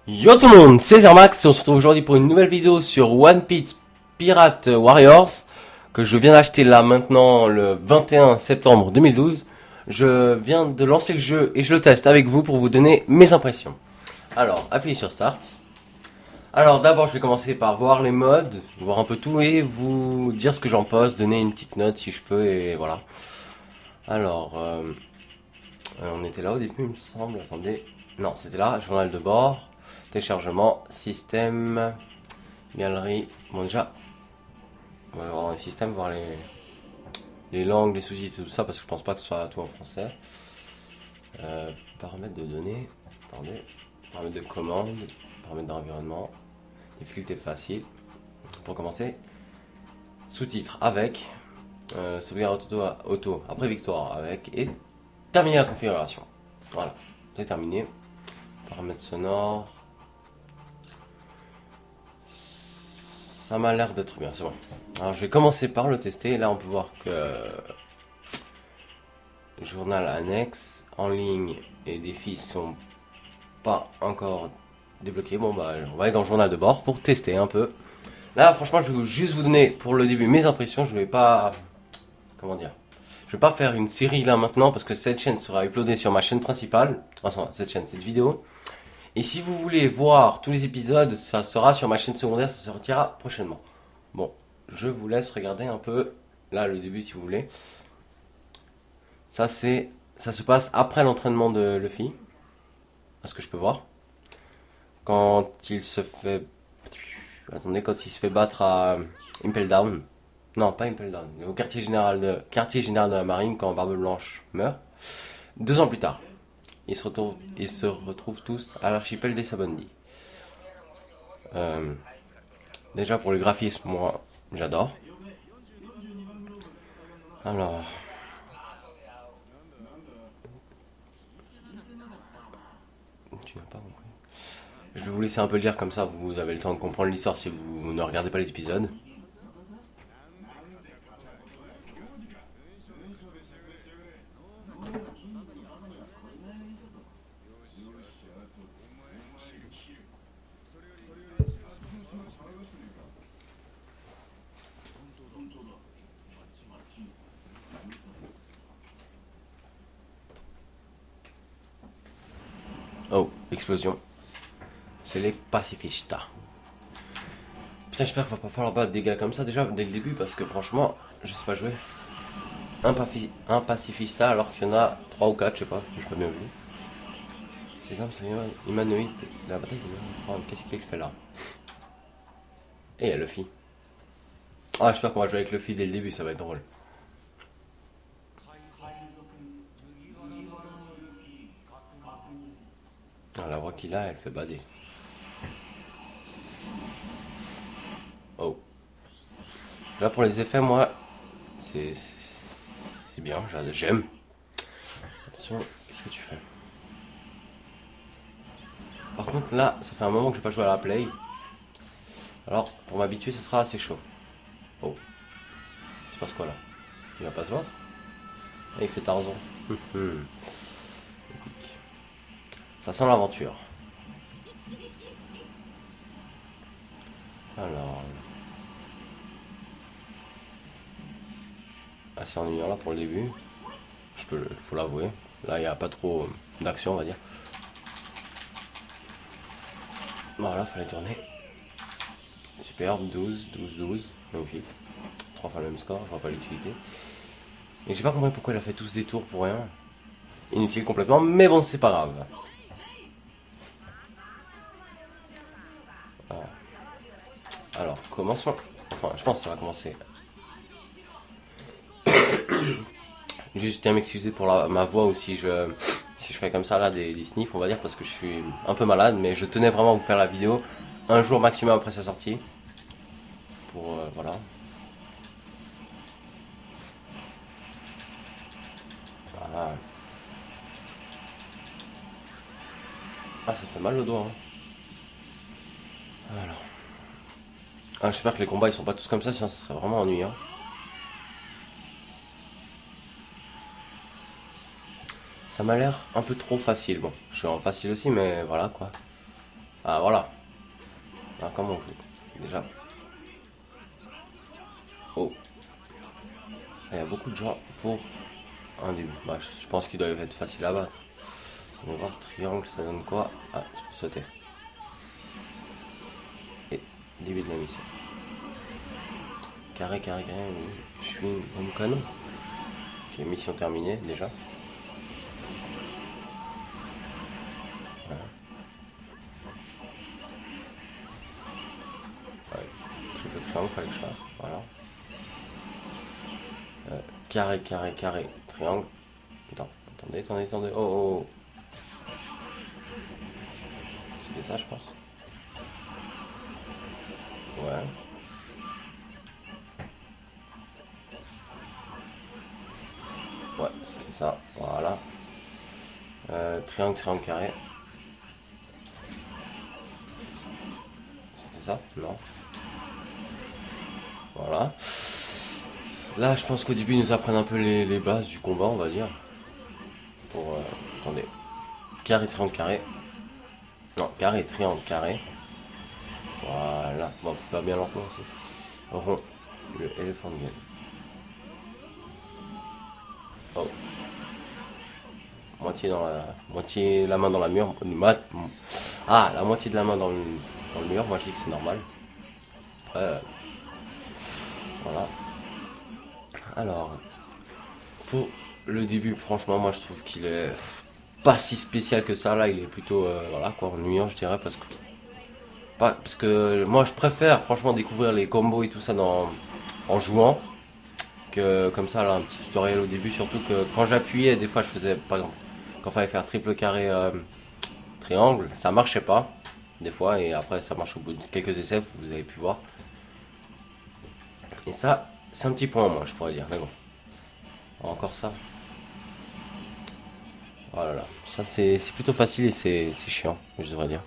Yo tout le monde, c'est Zermax et on se retrouve aujourd'hui pour une nouvelle vidéo sur One Piece Pirate Warriors que je viens d'acheter là maintenant le 21 septembre 2012. Je viens de lancer le jeu et je le teste avec vous pour vous donner mes impressions. Alors, appuyez sur Start. Alors d'abord je vais commencer par voir les modes, voir un peu tout et vous dire ce que j'en pense, donner une petite note si je peux et voilà. Alors, on était là au début il me semble, attendez. Non, c'était là, journal de bord. Téléchargement, système, galerie. Bon déjà, on va voir les systèmes, voir les langues, les sous-titres, tout ça, parce que je pense pas que ce soit tout en français. Paramètres de données, attendez, paramètres de commande, paramètres d'environnement, difficulté facile. Pour commencer, sous-titres avec, sauvegarde auto, après victoire avec, et terminer la configuration. Voilà, c'est terminé. Paramètres sonores. Ça m'a l'air d'être bien, c'est bon. Alors je vais commencer par le tester. Là on peut voir que journal annexe, en ligne et défis sont pas encore débloqués. Bon bah on va aller dans le journal de bord pour tester un peu. Là franchement je vais juste vous donner pour le début mes impressions. Je vais pas, comment dire, je vais pas faire une série là maintenant parce que cette chaîne sera uploadée sur ma chaîne principale. Enfin cette vidéo. Et si vous voulez voir tous les épisodes, ça sera sur ma chaîne secondaire, ça sortira prochainement. Bon, je vous laisse regarder un peu, là le début si vous voulez. Ça se passe après l'entraînement de Luffy, à ce que je peux voir. Quand il se fait, attendez, quand il se fait battre à Impel Down. Non, pas Impel Down, au quartier général de la marine quand Barbe Blanche meurt. 2 ans plus tard. Ils se retrouvent tous à l'archipel des Sabondi. Déjà pour le graphisme, moi j'adore. Alors, tu n'as pas compris. Je vais vous laisser un peu lire comme ça, vous avez le temps de comprendre l'histoire si vous ne regardez pas les épisodes. Oh, explosion. C'est les pacifistas. Putain, j'espère qu'il va pas falloir battre des gars comme ça déjà dès le début parce que franchement, je sais pas jouer. Un pacifista alors qu'il y en a 3 ou 4, je sais pas, j'ai pas bien vu. Ces armes sont humanoïdes. La bataille est qu'est-ce qu'il fait là? Et il y a Luffy. Ah, j'espère qu'on va jouer avec Luffy dès le début, ça va être drôle. Ah, la voix qu'il a, elle fait bader. Oh. Là pour les effets, moi, c'est bien, j'aime. Attention, qu'est-ce que tu fais? Par contre là, ça fait un moment que j'ai pas joué à la play. Alors pour m'habituer, ce sera assez chaud. Oh. Il se passe quoi là? Il va pas se voir? Ah, il fait Tarzan. Ça sent l'aventure. Alors... assez ennuyant là pour le début. Faut l'avouer. Là il n'y a pas trop d'action on va dire. Voilà, fallait tourner. Superbe, 12, 12, 12. Magnifique. 3 fois le même score, je vois pas l'utilité. Et j'ai pas compris pourquoi il a fait tous des tours pour rien. Inutile complètement, mais bon c'est pas grave. Alors, commençons. Enfin, je pense que ça va commencer. Juste à m'excuser pour ma voix ou si je fais comme ça là des sniffs on va dire parce que je suis un peu malade mais je tenais vraiment à vous faire la vidéo un jour maximum après sa sortie. Pour voilà. Voilà. Ah ça fait mal le doigt hein. Voilà. Ah, j'espère que les combats ils sont pas tous comme ça sinon ça serait vraiment ennuyant. Ça m'a l'air un peu trop facile. Bon, je suis en facile aussi, mais voilà quoi. Ah voilà. Ah, comment on joue déjà. Oh. Il y a beaucoup de gens pour un début. Bah, je pense qu'il doit être facile à battre. On va voir, triangle, ça donne quoi? Ah, je peux sauter. Et début de la mission. Carré, carré, carré. Je suis un canon. Ok, mission terminée déjà. Voilà. Ouais, triple triangle, fallait que je fasse. Voilà. Carré, carré, carré, triangle. Attends, attendez, attendez, attendez. Oh, oh, oh. C'était ça, je pense. Ouais. Ouais, c'était ça. Voilà. Triangle, triangle, carré. C'était ça? Non. Voilà. Là, je pense qu'au début, ils nous apprennent un peu les bases du combat, on va dire. Pour. Attendez. Carré, triangle, carré. Non, carré, triangle, carré. Voilà. Bon, faut faire bien lentement aussi. Rond. Le elephant game. Oh. Moitié dans la. Moitié la main dans la mur. Ah, la moitié de la main dans le mur. Moi, je dis que c'est normal. Après. Voilà. Alors. Pour le début, franchement, moi, je trouve qu'il est pas si spécial que ça. Là, il est plutôt. Voilà, quoi, ennuyant, je dirais. Parce que moi, je préfère, franchement, découvrir les combos et tout ça en jouant. Que comme ça, là, un petit tutoriel au début. Surtout que quand j'appuyais, des fois, je faisais, par exemple, quand il fallait faire triple carré triangle, ça marchait pas. Des fois, et après, ça marche au bout de quelques essais, vous avez pu voir. Et ça, c'est un petit point en moins, je pourrais dire. Mais bon. Encore ça. Oh là là. Ça, c'est plutôt facile et c'est chiant, je devrais dire.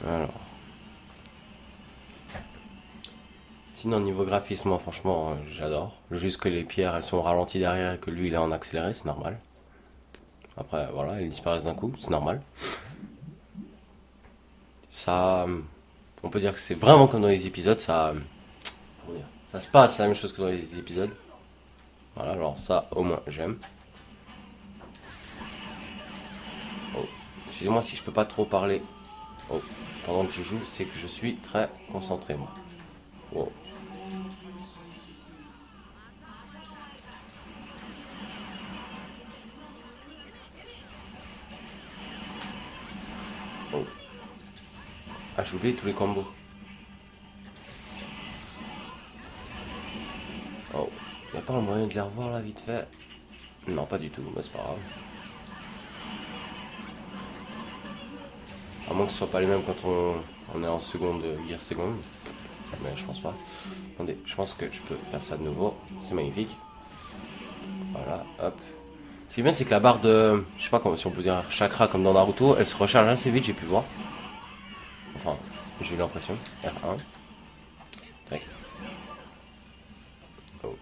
Alors. Sinon, niveau graphisme, moi, franchement, j'adore. Juste que les pierres, elles sont ralenties derrière et que lui, il est en accéléré, c'est normal. Après, voilà, elles disparaissent d'un coup, c'est normal. Ça, on peut dire que c'est vraiment comme dans les épisodes, comment dire, ça se passe la même chose que dans les épisodes. Voilà, alors ça, au moins, j'aime. Oh, excusez-moi si je peux pas trop parler. Oh, pendant que je joue, c'est que je suis très concentré, moi. Oh. Oh. Ah, j'ai oublié tous les combos. Oh, y a pas un moyen de les revoir là, vite fait? Non, pas du tout, mais c'est pas grave. À moins que ce soit pas les mêmes quand on est en seconde, guerre seconde. Mais je pense pas. Attendez, je pense que je peux faire ça de nouveau. C'est magnifique. Voilà, hop. Ce qui est bien, c'est que la barre de, je sais pas comment, si on peut dire chakra comme dans Naruto, elle se recharge assez vite, j'ai pu voir. Enfin, j'ai eu l'impression. R1. Tac. Oh.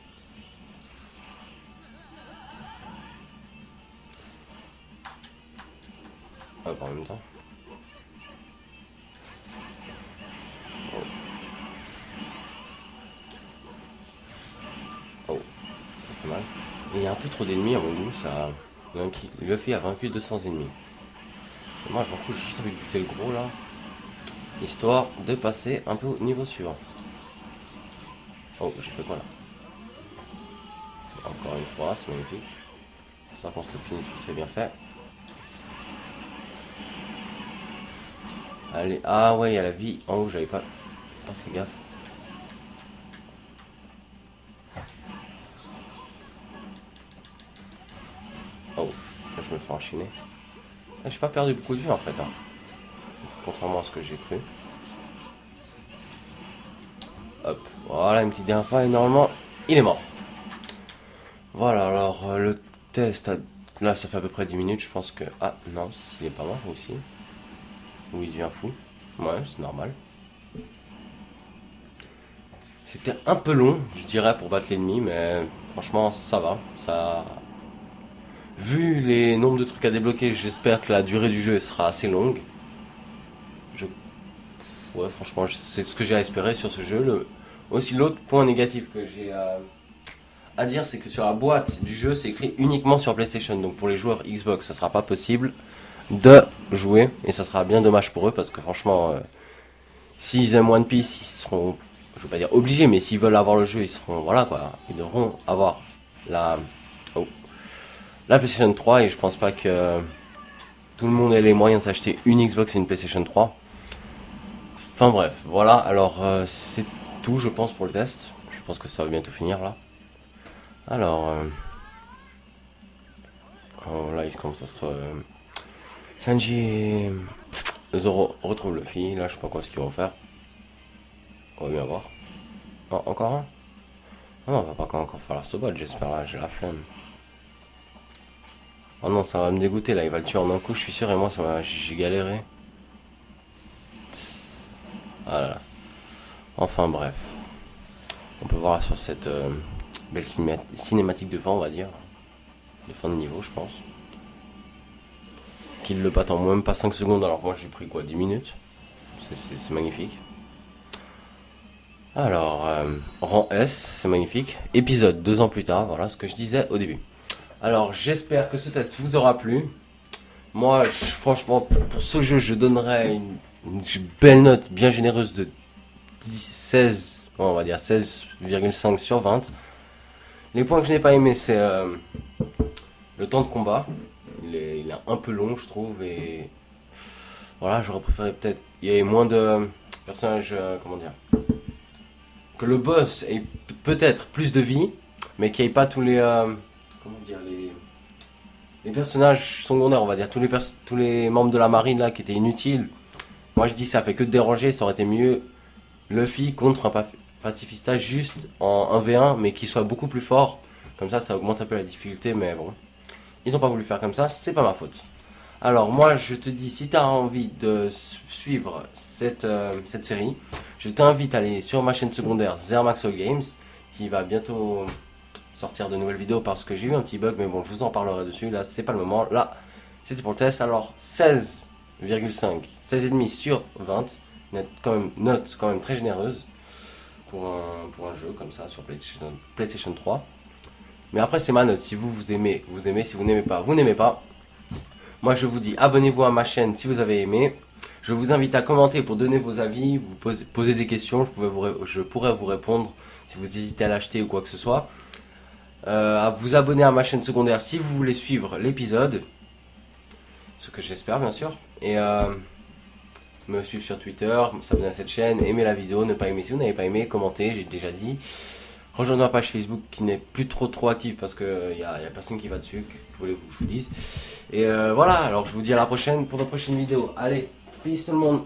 Hop, en même temps. Oh. Oh. Ça fait mal. Et il y a un peu trop d'ennemis à mon goût, ça. Le fait a vaincu 200 ennemis. Et moi, je m'en fous, j'ai juste envie de buter le gros là. Histoire de passer un peu au niveau suivant. Oh, j'ai fait quoi là? Encore une fois, c'est magnifique. Ça, qu'on se le finit, c'est bien fait. Allez, ah ouais, il y a la vie en haut, j'avais pas fait gaffe. Oh, là je me fais enchaîner. Ah, j'ai pas perdu beaucoup de vie en fait, hein. Contrairement à ce que j'ai cru. Hop, voilà une petite dernière fois et normalement il est mort. Voilà, alors le test, là ça fait à peu près 10 minutes, je pense que... Ah non, il est pas mort aussi. Ou il devient fou. Ouais, c'est normal. C'était un peu long, je dirais, pour battre l'ennemi, mais franchement, ça va. Ça... Vu les nombres de trucs à débloquer, j'espère que la durée du jeu sera assez longue. Je... Ouais, franchement, c'est ce que j'ai à espérer sur ce jeu. Aussi, l'autre point négatif que j'ai à dire, c'est que sur la boîte du jeu, c'est écrit uniquement sur PlayStation. Donc pour les joueurs Xbox, ça sera pas possible de jouer. Et ça sera bien dommage pour eux, parce que franchement, s'ils aiment One Piece, ils seront, je veux pas dire obligés, mais s'ils veulent avoir le jeu, ils seront, voilà quoi, ils devront avoir la PlayStation 3. Et je pense pas que tout le monde ait les moyens de s'acheter une Xbox et une PlayStation 3. Enfin bref, voilà, alors c'est tout je pense pour le test. Je pense que ça va bientôt finir là. Alors, oh, là il commence à se... Sanji et Zoro retrouvent Luffy, là je sais pas quoi ce qu'ils vont faire. On va bien voir. Oh, encore un? Oh non, on va pas encore faire la sobot, j'espère, là j'ai la flemme. Oh non, ça va me dégoûter là, il va le tuer en un coup, je suis sûr, et moi j'ai galéré. Voilà. Enfin bref. On peut voir sur cette belle cinématique de fin, on va dire. De fin de niveau, je pense. Qu'il le batte en même pas 5 secondes, alors moi j'ai pris quoi, 10 minutes. C'est magnifique. Alors, rang S, c'est magnifique. Épisode 2 ans plus tard, voilà ce que je disais au début. Alors j'espère que ce test vous aura plu. Moi, franchement, pour ce jeu, je donnerais une belle note bien généreuse de 16, on va dire 16,5 sur 20. Les points que je n'ai pas aimé, c'est le temps de combat. Il est un peu long, je trouve, et voilà, j'aurais préféré peut-être il y ait moins de personnages, comment dire, que le boss ait peut-être plus de vie, mais qu'il n'y ait pas tous les comment dire, les personnages secondaires, on va dire, tous les membres de la marine là qui étaient inutiles. Moi je dis ça fait que de déranger, ça aurait été mieux Luffy contre un pacifista juste en 1v1, mais qui soit beaucoup plus fort. Comme ça augmente un peu la difficulté, mais bon. Ils n'ont pas voulu faire comme ça, c'est pas ma faute. Alors moi je te dis, si tu as envie de suivre cette série, je t'invite à aller sur ma chaîne secondaire Zermaxol Games, qui va bientôt sortir de nouvelles vidéos parce que j'ai eu un petit bug, mais bon, je vous en parlerai dessus, là c'est pas le moment. Là c'était pour le test, alors 16,5, 16,5 sur 20, note quand même très généreuse pour un jeu comme ça sur PlayStation 3. Mais après c'est ma note, si vous aimez, vous aimez, si vous n'aimez pas, vous n'aimez pas. Moi je vous dis abonnez-vous à ma chaîne si vous avez aimé. Je vous invite à commenter pour donner vos avis, vous poser des questions, je pourrais vous répondre si vous hésitez à l'acheter ou quoi que ce soit. À vous abonner à ma chaîne secondaire si vous voulez suivre l'épisode, ce que j'espère bien sûr. Et me suivre sur Twitter, s'abonner à cette chaîne, aimer la vidéo, ne pas aimer si vous n'avez pas aimé, commenter, j'ai déjà dit. Rejoindre ma page Facebook qui n'est plus trop active parce que y a personne qui va dessus, que voulez-vous que je vous dise. Et voilà, alors je vous dis à la prochaine pour de prochaines vidéos. Allez, peace tout le monde.